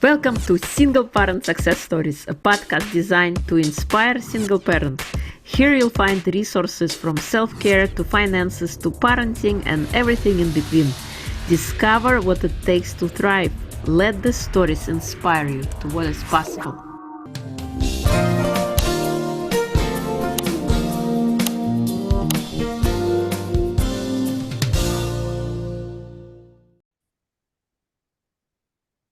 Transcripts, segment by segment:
Welcome to Single Parent Success Stories, a podcast designed to inspire single parents. Here you'll find resources from self-care to finances to parenting and everything in between. Discover what it takes to thrive. Let the stories inspire you to what is possible.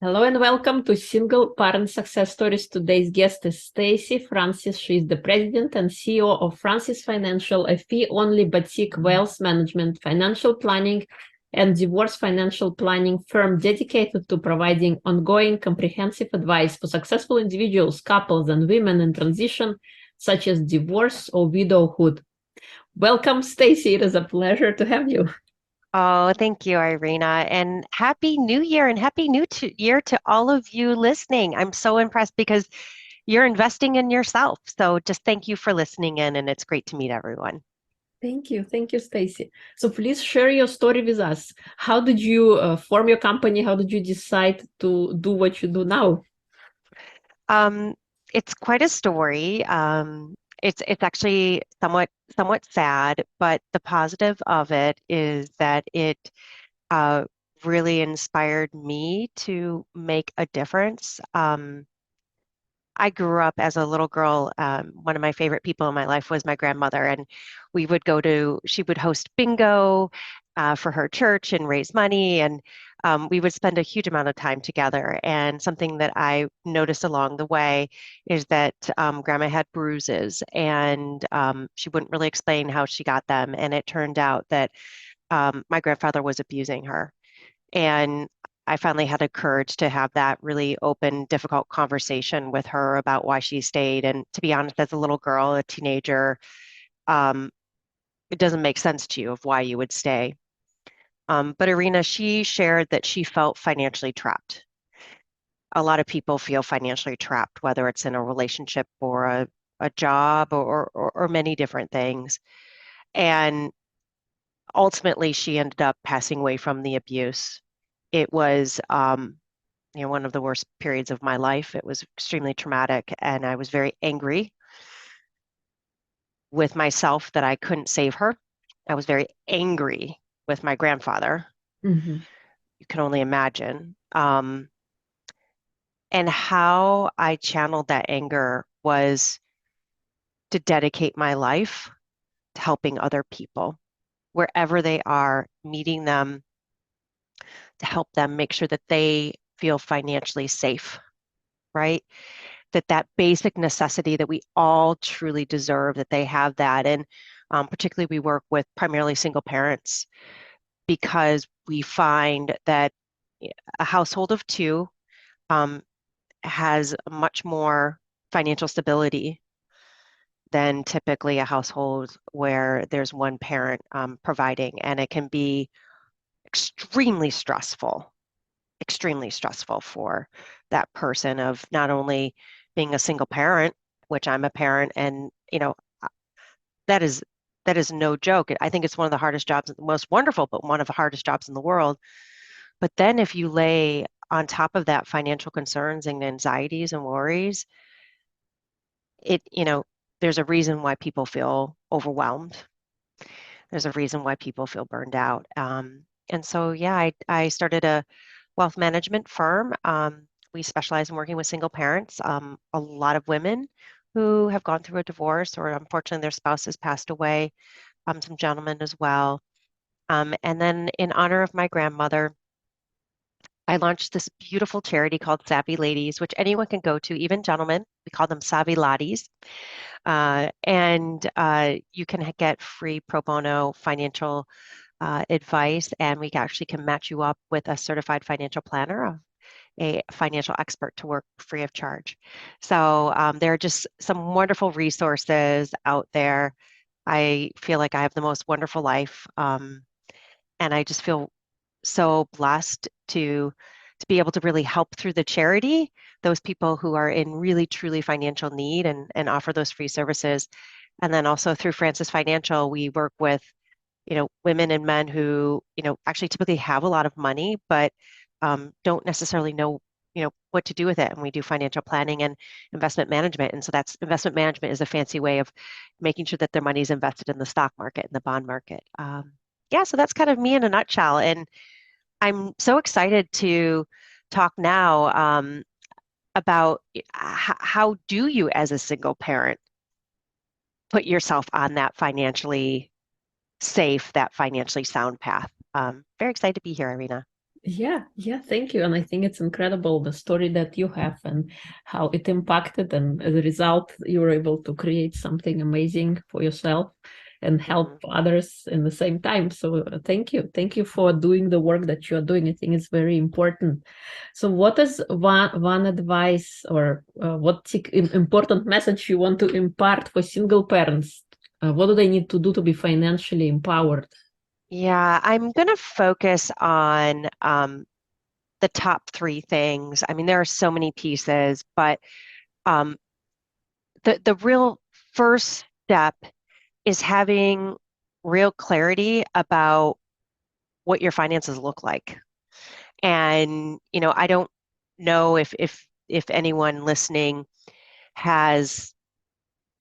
Hello and welcome to Single Parent Success Stories. Today's guest is Stacy Francis. She is the president and CEO of Francis Financial, a fee-only boutique wealth management, financial planning, and divorce financial planning firm dedicated to providing ongoing comprehensive advice for successful individuals, couples, and women in transition, such as divorce or widowhood. Welcome, Stacy. It is a pleasure to have you. Oh, thank you, Irina. And Happy New Year and Happy New Year to all of you listening. I'm so impressed because you're investing in yourself. So just thank you for listening in, and it's great to meet everyone. Thank you. Thank you, Stacy. So please share your story with us. How did you form your company? How did you decide to do what you do now? Um, it's quite a story. It's actually somewhat sad, but the positive of it is that it uh, really inspired me to make a difference. I grew up as a little girl. One of my favorite people in my life was my grandmother, and she would host bingo for her church and raise money, and we would spend a huge amount of time together. And something that I noticed along the way is that grandma had bruises, and she wouldn't really explain how she got them. And it turned out that my grandfather was abusing her. And I finally had the courage to have that really open, difficult conversation with her about why she stayed. And to be honest, as a little girl, a teenager, um, it doesn't make sense to you of why you would stay. But Irina, she shared that she felt financially trapped. A lot of people feel financially trapped, whether it's in a relationship or a job or many different things. And ultimately, she ended up passing away from the abuse. It was one of the worst periods of my life. It was extremely traumatic, and I was very angry with myself that I couldn't save her. I was very angry with my grandfather. Mhm. You can only imagine. And how I channeled that anger was to dedicate my life to helping other people wherever they are, meeting them to help them make sure that they feel financially safe, right? That basic necessity that we all truly deserve, that they have that. And particularly we work with primarily single parents because we find that a household of two um, has much more financial stability than typically a household where there's one parent providing, and it can be extremely stressful, extremely stressful for that person of not only being a single parent, which I'm a parent, and that is that is no joke. I think it's one of the hardest jobs, the most wonderful, but one of the hardest jobs in the world. But then if you lay on top of that financial concerns and anxieties and worries, there's a reason why people feel overwhelmed. There's a reason why people feel burned out. And so, yeah, I started a wealth management firm. We specialize in working with single parents, a lot of women who have gone through a divorce or unfortunately their spouse has passed away, some gentlemen as well. And then in honor of my grandmother, I launched this beautiful charity called Savvy Ladies, which anyone can go to, even gentlemen. We call them Savvy Ladies. And you can get free pro bono financial advice, and we actually can match you up with a certified financial planner, a financial expert to work free of charge. So there are just some wonderful resources out there. I feel like I have the most wonderful life, and I just feel so blessed to be able to really help through the charity those people who are in really truly financial need and offer those free services. And then also through Francis Financial, we work with women and men who actually typically have a lot of money, but don't necessarily know what to do with it. And we do financial planning and investment management. And so that's investment management is a fancy way of making sure that their money is invested in the stock market and the bond market. Yeah, so that's kind of me in a nutshell. And I'm so excited to talk now about how do you, as a single parent, put yourself on that financially safe, that financially sound path. Very excited to be here, Irina. Yeah, thank you. And I think it's incredible the story that you have and how it impacted. And as a result, you were able to create something amazing for yourself and help others in the same time. So thank you. Thank you for doing the work that you are doing. I think it's very important. So what is one advice or what important message you want to impart for single parents? What do they need to do to be financially empowered? Yeah, I'm going to focus on the top three things. I mean, there are so many pieces, but um, the real first step is having real clarity about what your finances look like. And, I don't know if anyone listening has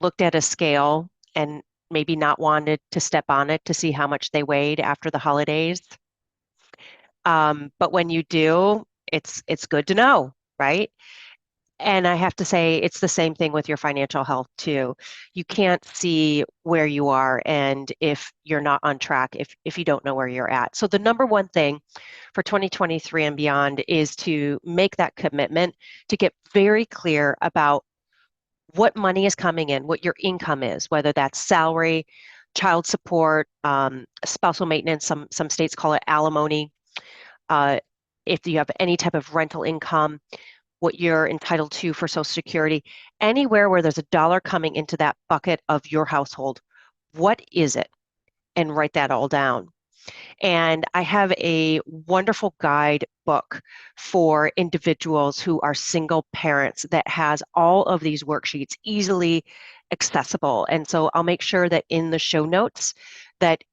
looked at a scale and maybe not wanted to step on it to see how much they weighed after the holidays. But when you do, it's good to know, right? And I have to say, it's the same thing with your financial health too. You can't see where you are and if you're not on track, if you don't know where you're at. So the number one thing for 2023 and beyond is to make that commitment to get very clear about what money is coming in, what your income is, whether that's salary, child support, spousal maintenance, some states call it alimony. If you have any type of rental income, what you're entitled to for Social Security, anywhere where there's a dollar coming into that bucket of your household, what is it? And write that all down. And I have a wonderful guide book for individuals who are single parents that has all of these worksheets easily accessible. And so I'll make sure that in the show notes that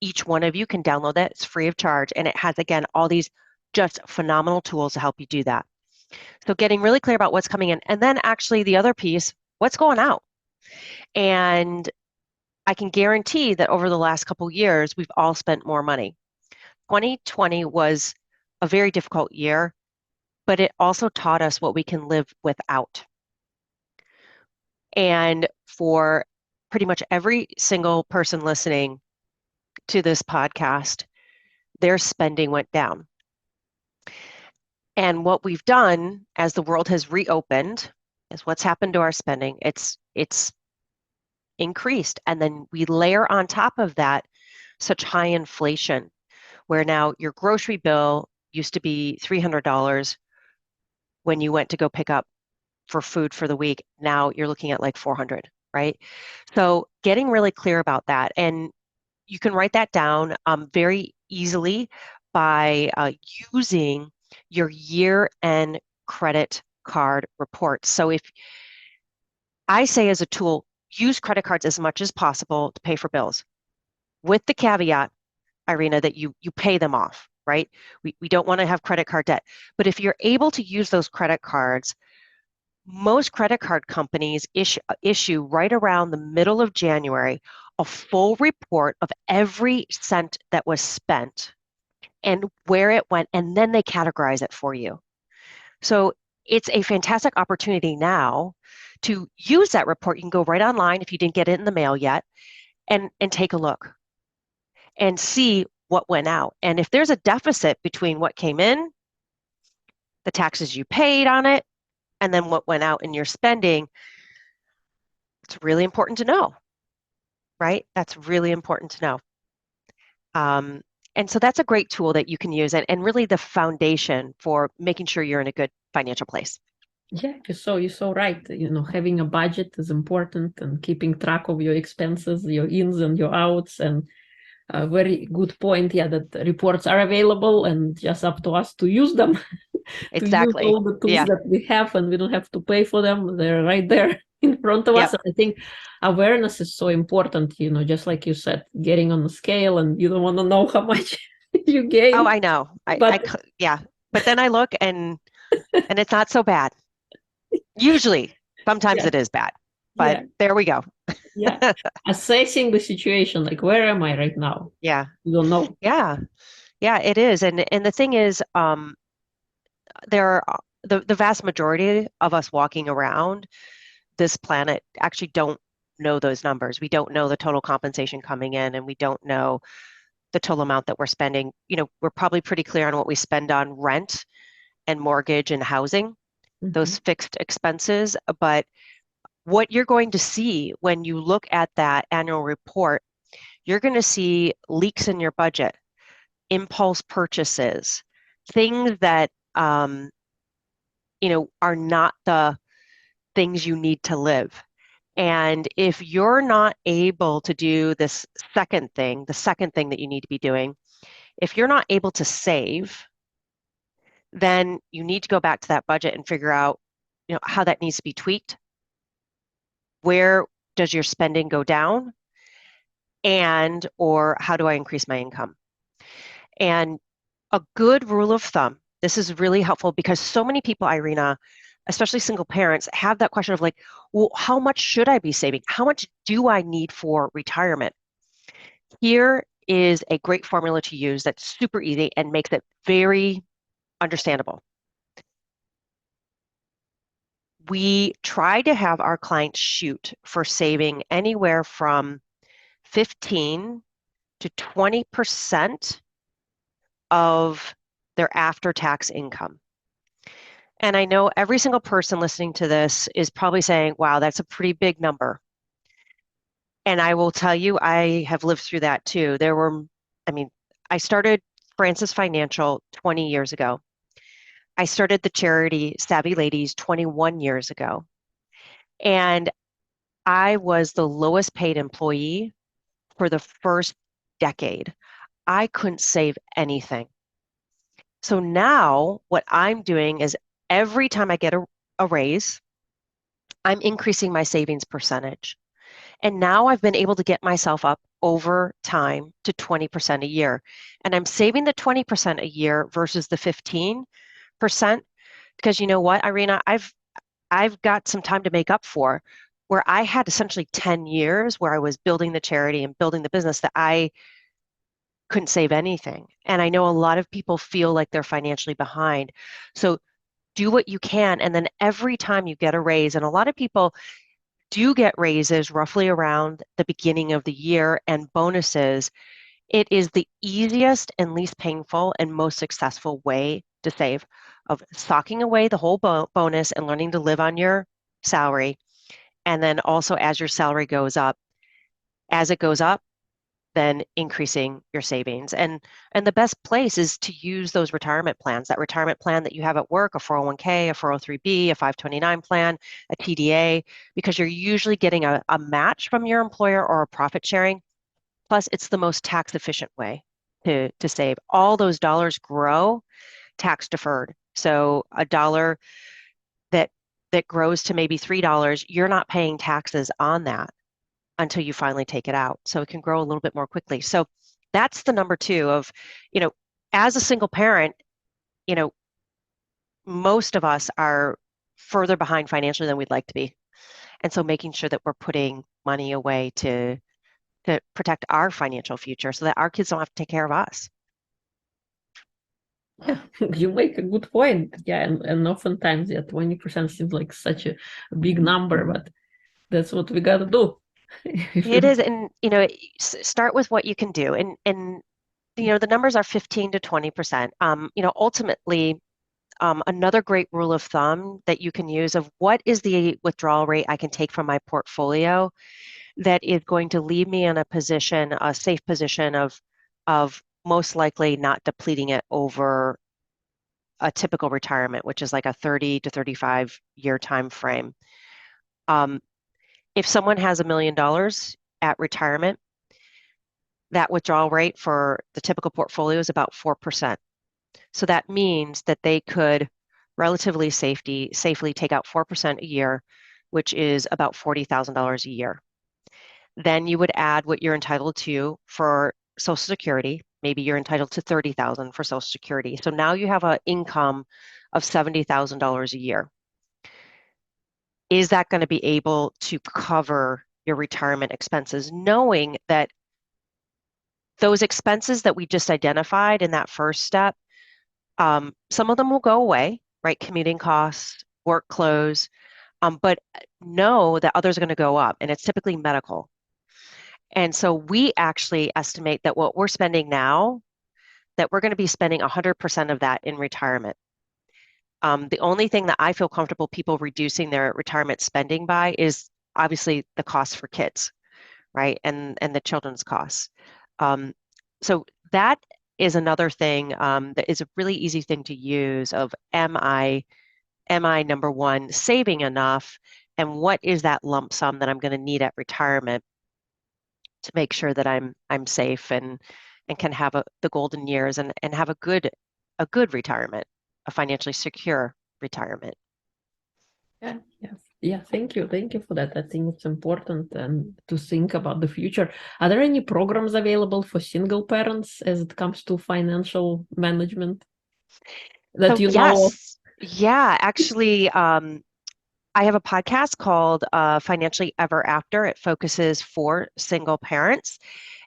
each one of you can download that. It's free of charge. And it has, again, all these just phenomenal tools to help you do that. So getting really clear about what's coming in. And then actually the other piece, what's going out? And I can guarantee that over the last couple of years, we've all spent more money. 2020 was a very difficult year, but it also taught us what we can live without. And for pretty much every single person listening to this podcast, their spending went down. And what we've done as the world has reopened is what's happened to our spending. It's increased. And then we layer on top of that such high inflation, where now your grocery bill used to be $300 when you went to go pick up for food for the week. Now you're looking at like 400, right? So getting really clear about that. And you can write that down very easily by using your year-end credit card report. So if I say as a tool, use credit cards as much as possible to pay for bills, with the caveat, Irina, that you pay them off, right? We don't want to have credit card debt. But if you're able to use those credit cards, most credit card companies issue right around the middle of January a full report of every cent that was spent and where it went, and then they categorize it for you. So it's a fantastic opportunity now to use that report. You can go right online if you didn't get it in the mail yet and take a look and see what went out. And if there's a deficit between what came in, the taxes you paid on it, and then what went out in your spending, it's really important to know, right? That's really important to know. And so that's a great tool that you can use and really the foundation for making sure you're in a good financial place. Yeah, you're so right. Having a budget is important and keeping track of your expenses, your ins and your outs, and a very good point. Yeah, that reports are available and just up to us to use them, to use Exactly. all the tools that we have, and we don't have to pay for them. They're right there in front of us. And I think awareness is so important, just like you said, getting on the scale and you don't want to know how much you gain. Oh, I know. But yeah. But then I look and And it's not so bad. Usually, sometimes Yeah, it is bad, but yeah, there we go. yeah. Assessing the situation, like where am I right now? Yeah, You don't know. yeah, yeah, it is. And the thing is, there are the vast majority of us walking around this planet actually don't know those numbers. We don't know the total compensation coming in, and we don't know the total amount that we're spending. We're probably pretty clear on what we spend on rent and mortgage and housing, Mhm. those fixed expenses. But what you're going to see when you look at that annual report, you're going to see leaks in your budget, impulse purchases, things that are not the things you need to live. And if you're not able to do this second thing, the second thing that you need to be doing, if you're not able to save, then you need to go back to that budget and figure out, how that needs to be tweaked. Where does your spending go down? And or how do I increase my income? And a good rule of thumb, this is really helpful because so many people, Irina, especially single parents, have that question of like, well, how much should I be saving? How much do I need for retirement? Here is a great formula to use that's super easy and makes it very understandable. We try to have our clients shoot for saving anywhere from 15 to 20% of their after-tax income. And I know every single person listening to this is probably saying, wow, that's a pretty big number. And I will tell you, I have lived through that too. I mean, I started Francis Financial 20 years ago. I started the charity Savvy Ladies 21 years ago. And I was the lowest paid employee for the first decade. I couldn't save anything. So now what I'm doing is every time I get a raise, I'm increasing my savings percentage. And now I've been able to get myself up over time to 20% a year. And I'm saving the 20% a year versus the 15% because you know what, Irina, I've got some time to make up for where I had essentially 10 years where I was building the charity and building the business that I couldn't save anything. And I know a lot of people feel like they're financially behind. So do what you can. And then every time you get a raise, and a lot of people do get raises roughly around the beginning of the year and bonuses, it is the easiest and least painful and most successful way to save of socking away the whole bonus and learning to live on your salary. And then also as your salary goes up, as it goes up, then increasing your savings. And the best place is to use those retirement plans, that retirement plan that you have at work, a 401k, a 403b, a 529 plan, a TDA, because you're usually getting a match from your employer or a profit sharing. Plus, it's the most tax efficient way to save. All those dollars grow tax deferred. So a dollar that that grows to maybe $3, you're not paying taxes on that until you finally take it out. So it can grow a little bit more quickly. So that's the number two of, you know, as a single parent, you know, most of us are further behind financially than we'd like to be. And so making sure that we're putting money away to protect our financial future so that our kids don't have to take care of us. Yeah, you make a good point. Yeah, and oftentimes, yeah, 20% seems like such a big number, but that's what we gotta do. If It you is, and start with what you can do, and the numbers are 15 to 20%. Ultimately, another great rule of thumb that you can use of what is the withdrawal rate I can take from my portfolio that is going to leave me in a safe position of most likely not depleting it over a typical retirement, which is like a 30 to 35 year time frame. Um, if someone has $1 million at retirement, that withdrawal rate for the typical portfolio is about 4%. So that means that they could relatively safely take out 4% a year, which is about $40,000 a year. Then you would add what you're entitled to for Social Security. Maybe you're entitled to $30,000 for Social Security. So now you have an income of $70,000 a year. Is that going to be able to cover your retirement expenses, knowing that those expenses that we just identified in that first step, some of them will go away, right? Commuting costs, work clothes, but know that others are going to go up, and it's typically medical. And so we actually estimate that what we're spending now, that we're going to be spending 100% of that in retirement. The only thing that I feel comfortable people reducing their retirement spending by is obviously the cost for kids, right? And the children's costs. So that is another thing that is a really easy thing to use of am I number one saving enough, and what is that lump sum that I'm going to need at retirement to make sure that I'm safe and can have the golden years and have a good retirement, a financially secure retirement. Yeah, yes. Yeah, thank you. Thank you for that. I think it's important to think about the future. Are there any programs available for single parents as it comes to financial management that So you know of? yes, yeah, actually, I have a podcast called Financially Ever After. It focuses for single parents,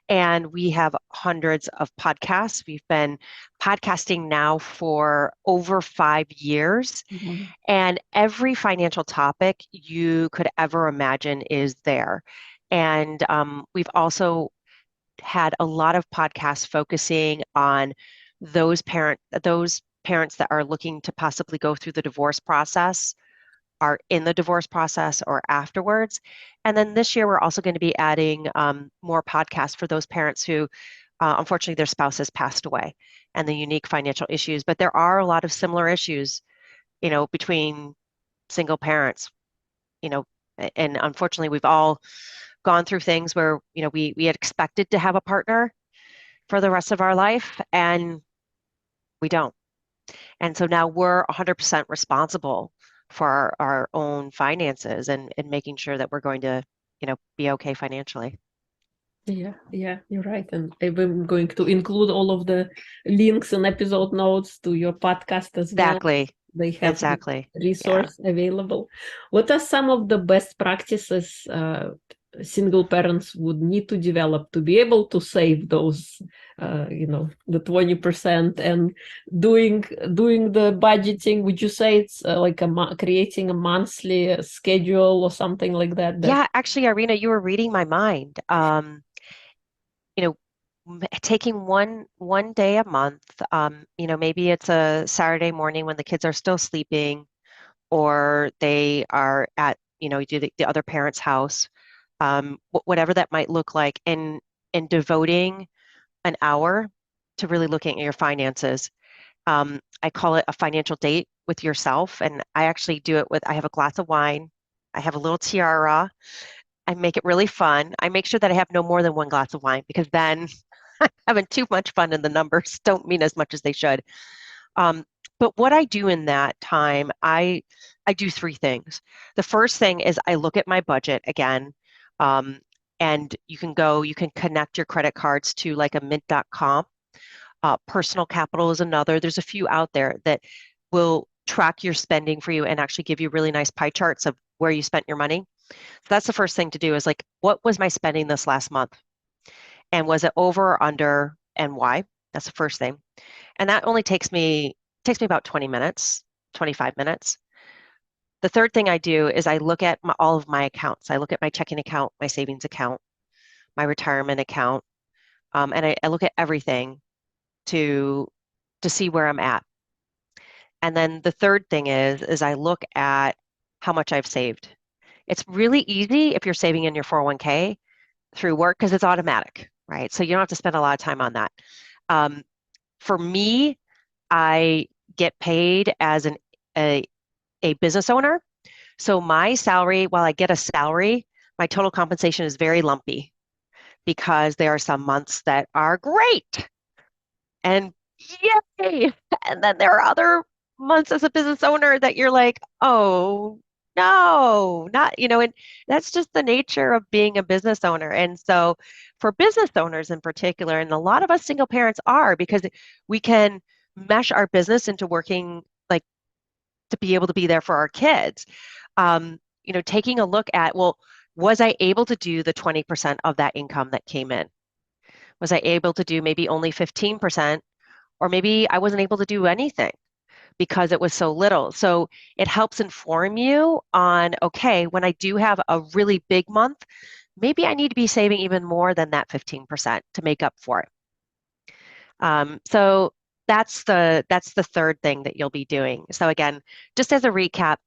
and we have hundreds of podcasts. We've been podcasting now for over 5 years, Mhm. and every financial topic you could ever imagine is there. And we've also had a lot of podcasts focusing on those parents that are looking to possibly go through the divorce process, are in the divorce process or afterwards. And then this year, we're also going to be adding more podcasts for those parents who, unfortunately, their spouse has passed away and the unique financial issues. But there are a lot of similar issues, between single parents, and unfortunately, we've all gone through things where, we had expected to have a partner for the rest of our life, and we don't. And so now we're 100% responsible for our own finances and making sure that we're going to, be okay financially. Yeah, you're right. And I'm going to include all of the links and episode notes to your podcast as well. Exactly. They have the Exactly. Yeah. resource available. What are some of the best practices single parents would need to develop to be able to save those, the 20% and doing the budgeting? Would you say it's like creating a monthly schedule or something like that? Yeah, actually, Irina, you were reading my mind. You know, taking one day a month, maybe it's a Saturday morning when the kids are still sleeping, or they are at, the other parent's house, whatever that might look like, and devoting an hour to really looking at your finances. I call it a financial date with yourself, and I actually do it I have a glass of wine, I have a little tiara, I make it really fun. I make sure that I have no more than one glass of wine, because then having too much fun and the numbers don't mean as much as they should. But what I do in that time, I do three things. The first thing is I look at my budget again, and you can connect your credit cards to like a mint.com. Personal Capital is another. There's a few out there that will track your spending for you and actually give you really nice pie charts of where you spent your money. So that's the first thing to do, is like, what was my spending this last month? And was it over or under, and why? That's the first thing. And that only takes me about 20 minutes, 25 minutes. The third thing I do is I look at all of my accounts. I look at my checking account, my savings account, my retirement account, and I look at everything to see where I'm at. And then the third thing is I look at how much I've saved. It's really easy if you're saving in your 401k through work, because it's automatic, right? So you don't have to spend a lot of time on that. For me, I get paid as a business owner. So my salary, while I get a salary, my total compensation is very lumpy, because there are some months that are great and yay. And then there are other months as a business owner that you're like, oh, no, not, and that's just the nature of being a business owner. And so for business owners in particular, and a lot of us single parents are, because we can mesh our business into working like to be able to be there for our kids. Taking a look at, well, was I able to do the 20% of that income that came in? Was I able to do maybe only 15%? Or maybe I wasn't able to do anything because it was so little. So it helps inform you on, okay, when I do have a really big month, maybe I need to be saving even more than that 15% to make up for it. So that's the third thing that you'll be doing. So again, just as a recap,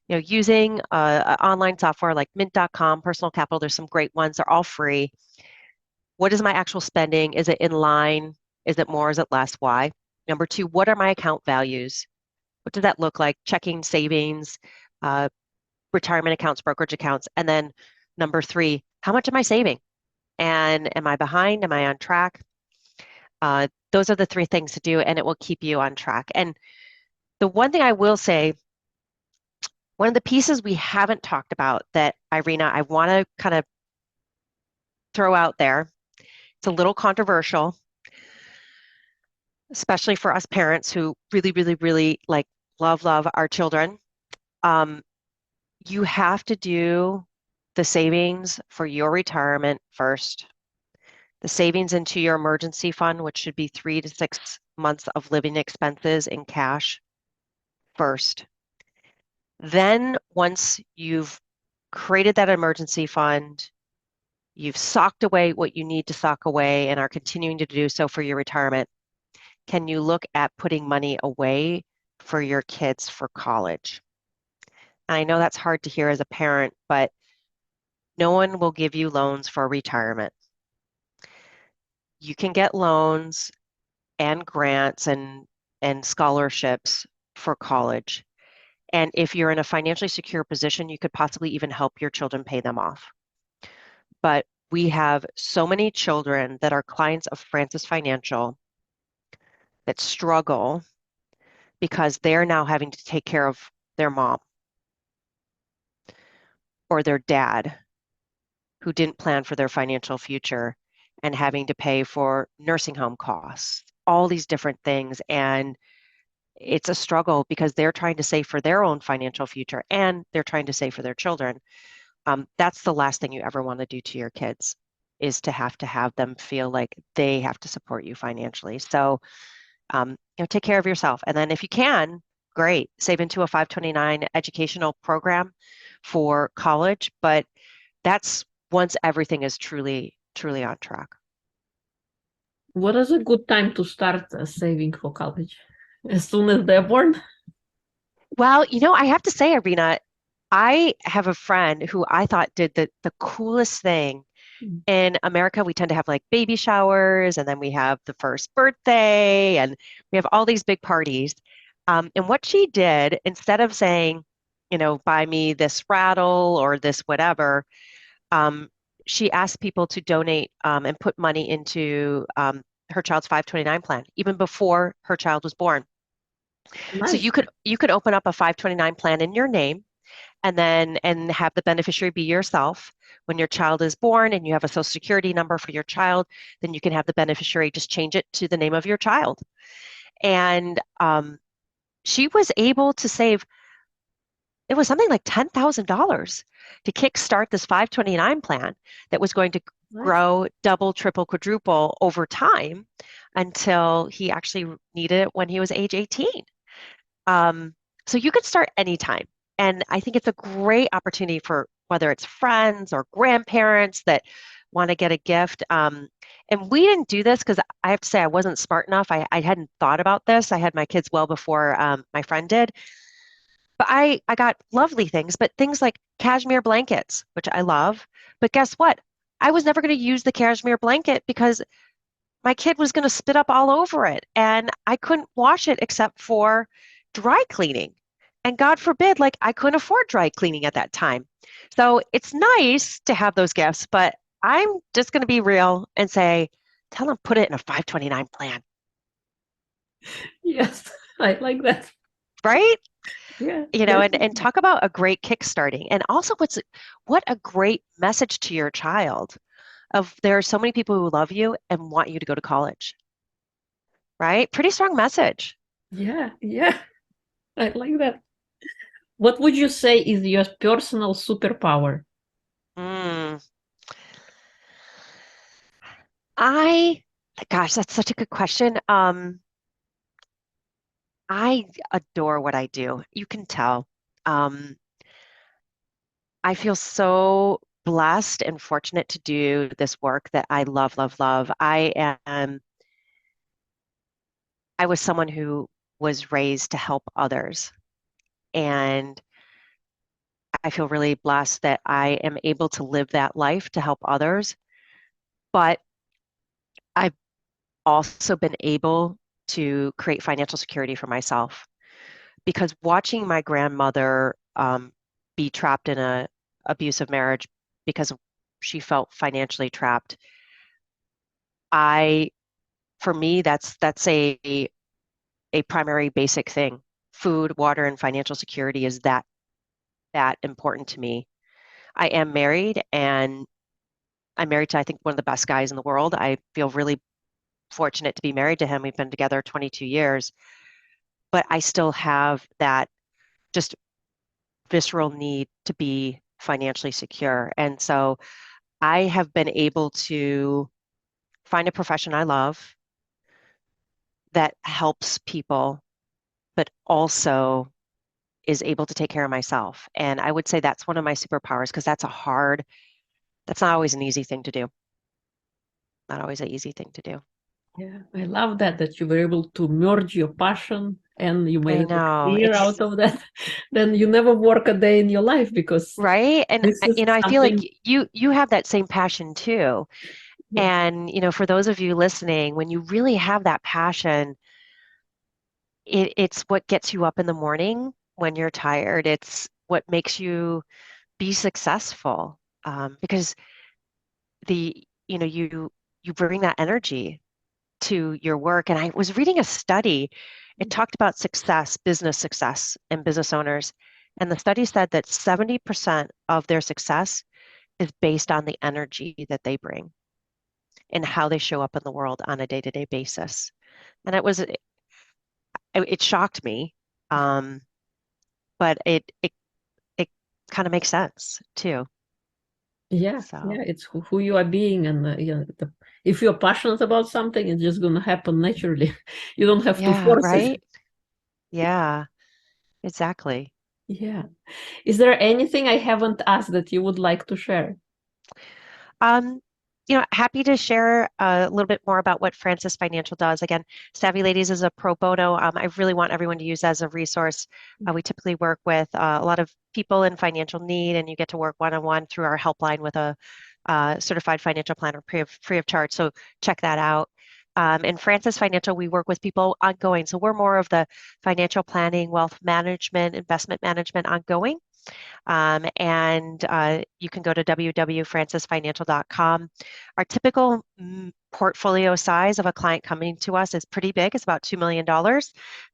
using online software like mint.com, Personal Capital, there's some great ones. They're all free. What is my actual spending? Is it in line? Is it more? Is it less? Why? Number two, what are my account values? What does that look like? Checking, savings, retirement accounts, brokerage accounts. And then number three, how much am I saving? And am I behind? Am I on track? Those are the three things to do, and it will keep you on track. And the one thing I will say, one of the pieces we haven't talked about that, Irina, I want to kind of throw out there, it's a little controversial, especially for us parents who really, really, really like love our children. You have to do the savings for your retirement first, the savings into your emergency fund, which should be 3 to 6 months of living expenses in cash first. Then once you've created that emergency fund, you've socked away what you need to sock away and are continuing to do so for your retirement, can you look at putting money away for your kids for college? And I know that's hard to hear as a parent, but no one will give you loans for retirement. You can get loans and grants and scholarships for college. And if you're in a financially secure position, you could possibly even help your children pay them off. But we have so many children that are clients of Francis Financial that struggle because they're now having to take care of their mom or their dad who didn't plan for their financial future and having to pay for nursing home costs, all these different things. And it's a struggle because they're trying to save for their own financial future and they're trying to save for their children. That's the last thing you ever want to do to your kids, is to have them feel like they have to support you financially. So, take care of yourself. And then if you can, great, save into a 529 educational program for college. But that's once everything is truly, truly on track. What is a good time to start saving for college? As soon as they're born? Well, I have to say, Irina, I have a friend who I thought did the coolest thing. In America, we tend to have like baby showers, and then we have the first birthday, and we have all these big parties. And what she did, instead of saying, buy me this rattle or this whatever, she asked people to donate and put money into her child's 529 plan, even before her child was born. So Nice. you could open up a 529 plan in your name and have the beneficiary be yourself. When your child is born and you have a social security number for your child, then you can have the beneficiary just change it to the name of your child. And she was able to save, it was something like $10,000 to kickstart this 529 plan that was going to Nice. grow double, triple, quadruple over time until he actually needed it when he was age 18. So you could start anytime. And I think it's a great opportunity for whether it's friends or grandparents that want to get a gift. And we didn't do this because I have to say I wasn't smart enough. I hadn't thought about this. I had my kids well before my friend did. But I got lovely things, but things like cashmere blankets, which I love. But guess what? I was never going to use the cashmere blanket because my kid was going to spit up all over it. And I couldn't wash it except for dry cleaning. And God forbid, like I couldn't afford dry cleaning at that time. So it's nice to have those gifts, but I'm just going to be real and say, tell them put it in a 529 plan. Yes, I like that. Right? Yeah. And talk about a great kickstarting. And also what a great message to your child of there are so many people who love you and want you to go to college. Right? Pretty strong message. Yeah, I like that. What would you say is your personal superpower? Mm. Gosh, that's such a good question. I adore what I do. You can tell. Um, I feel so blessed and fortunate to do this work that I love, love, love. I was someone who was raised to help others. And I feel really blessed that I am able to live that life to help others. But I've also been able to create financial security for myself because watching my grandmother be trapped in a abusive marriage because she felt financially trapped, I for me that's a primary basic thing. Food, water, and financial security is that important to me. I am married and I'm married to I think one of the best guys in the world. I feel really fortunate to be married to him. We've been together 22 years, but I still have that just visceral need to be financially secure. And so I have been able to find a profession I love that helps people, but also is able to take care of myself. And I would say that's one of my superpowers because that's not always an easy thing to do. Not always an easy thing to do. Yeah, I love that you were able to merge your passion and you I made a know. career It's out of that. Then you never work a day in your life because right. And this is I feel like something. you have that same passion too. Yes. And for those of you listening, when you really have that passion, it's what gets you up in the morning when you're tired. It's what makes you be successful. Because you bring that energy to your work. And I was reading a study, it talked about business success, and business owners. And the study said that 70% of their success is based on the energy that they bring and how they show up in the world on a day-to-day basis. And it shocked me. Um, but it kind of makes sense too. Yeah, So yeah, it's who you are being, and if you're passionate about something, it's just gonna happen naturally. You don't have to yeah, force it. right? Yeah, exactly. Yeah. Is there anything I haven't asked that you would like to share? Um, happy to share a little bit more about what Francis Financial does. Again, Savvy Ladies is a pro bono. I really want everyone to use as a resource. We typically work with a lot of people in financial need, and you get to work one-on-one through our helpline with a certified financial planner free of charge. So check that out. In Francis Financial, we work with people ongoing. So we're more of the financial planning, wealth management, investment management ongoing. And you can go to www.francisfinancial.com. Our typical portfolio size of a client coming to us is pretty big. It's about $2 million.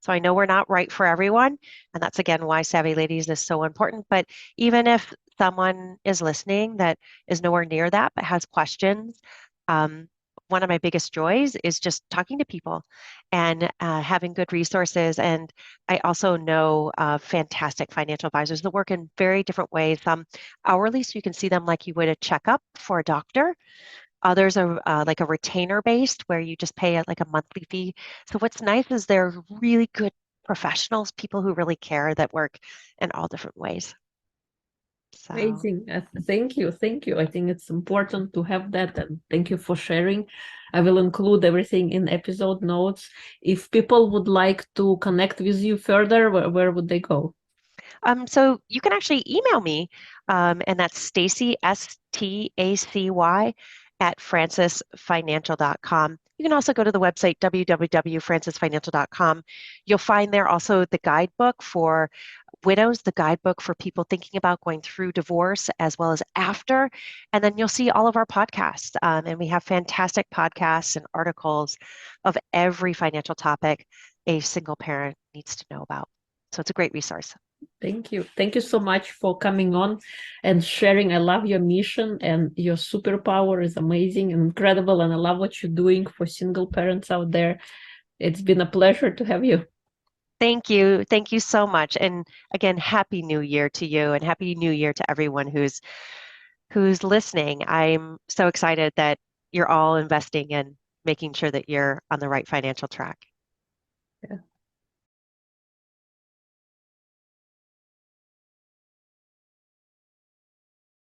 So I know we're not right for everyone. And that's again why Savvy Ladies is so important. But even if someone is listening that is nowhere near that but has questions, um, one of my biggest joys is just talking to people and having good resources. And I also know fantastic financial advisors that work in very different ways. Some hourly, so you can see them like you would a checkup for a doctor. Others are like a retainer based, where you just pay like a monthly fee. So what's nice is they're really good professionals, people who really care that work in all different ways. So. Amazing. Thank you. Thank you. I think it's important to have that. And thank you for sharing. I will include everything in episode notes. If people would like to connect with you further, where would they go? So you can actually email me, and that's Stacy, Stacy, at francisfinancial.com. You can also go to the website, www.francisfinancial.com. You'll find there also the guidebook for widows, the guidebook for people thinking about going through divorce as well as after. And then you'll see all of our podcasts. And we have fantastic podcasts and articles of every financial topic a single parent needs to know about. So it's a great resource. Thank you. Thank you so much for coming on and sharing. I love your mission, and your superpower is amazing and incredible. And I love what you're doing for single parents out there. It's been a pleasure to have you. Thank you. Thank you so much. And again, Happy New Year to you and Happy New Year to everyone who's listening. I'm so excited that you're all investing in making sure that you're on the right financial track. Yeah.